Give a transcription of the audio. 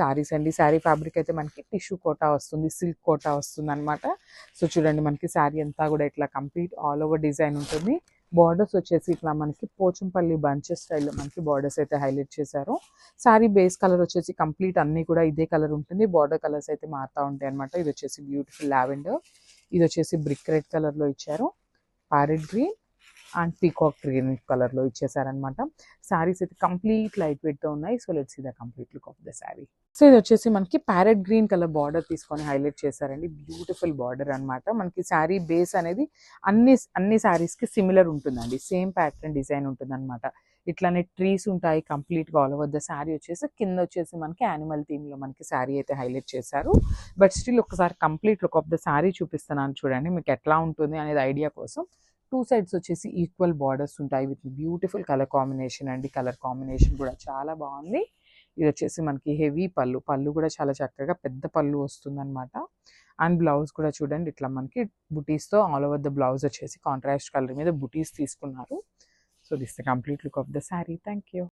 శారీస్ అండి. శారీ ఫ్యాబ్రిక్ అయితే మనకి టిష్యూ కోటా వస్తుంది, సిల్క్ కోటా వస్తుందనమాట. సో చూడండి మనకి శారీ అంతా కూడా ఇట్లా కంప్లీట్ ఆల్ ఓవర్ డిజైన్ ఉంటుంది. బార్డర్స్ వచ్చేసి ఇట్లా మనకి పోచంపల్లి బంచెస్ స్టైల్లో మనకి బార్డర్స్ అయితే హైలైట్ చేశారు. శారీ బేస్ కలర్ వచ్చేసి కంప్లీట్ అన్నీ కూడా ఇదే కలర్ ఉంటుంది. బార్డర్ కలర్స్ అయితే మారుతూ ఉంటాయి అనమాట. ఇది వచ్చేసి బ్యూటిఫుల్ లావెండర్, ఇది వచ్చేసి బ్రిక్ రెడ్ కలర్లో ఇచ్చారు, parrot green and peacock green కలర్లో ఇచ్చేసారనమాట. శారీస్ అయితే కంప్లీట్ లైట్ వెయిట్తో ఉన్నాయి. So let's see the complete look of the sari. సో ఇది వచ్చేసి మనకి ప్యారెట్ గ్రీన్ కలర్ బార్డర్ తీసుకొని హైలైట్ చేశారండి. బ్యూటిఫుల్ బార్డర్ అనమాట. మనకి శారీ బేస్ అనేది అన్ని శారీస్కి సిమిలర్ ఉంటుందండి. సేమ్ ప్యాటర్న్ డిజైన్ ఉంటుందన్నమాట. ఇట్లానే ట్రీస్ ఉంటాయి కంప్లీట్గా ఆల్ ఓవర్ ద శారీ. వచ్చేసి కింద వచ్చేసి మనకి యానిమల్ థీమ్లో మనకి శారీ అయితే హైలైట్ చేశారు. బట్ స్టిల్ ఒకసారి complete look of the sari చూపిస్తున్నాను చూడండి, మీకు ఎట్లా ఉంటుంది అనేది ఐడియా కోసం. టూ సైడ్స్ వచ్చేసి ఈక్వల్ బార్డర్స్ ఉంటాయి విత్ బ్యూటిఫుల్ కలర్ కాంబినేషన్ అండి. కలర్ కాంబినేషన్ కూడా చాలా బాగుంది. ఇది వచ్చేసి మనకి హెవీ పళ్ళు, పళ్ళు కూడా చాలా చక్కగా పెద్ద పళ్ళు వస్తుందన్నమాట. అండ్ బ్లౌజ్ కూడా చూడండి ఇట్లా మనకి బుటీస్తో ఆల్ ఓవర్ ద బ్లౌజ్ వచ్చేసి కాంట్రాస్ట్ కలర్ మీద బుటీస్ తీసుకున్నారు. So this the complete look of the sari. Thank you.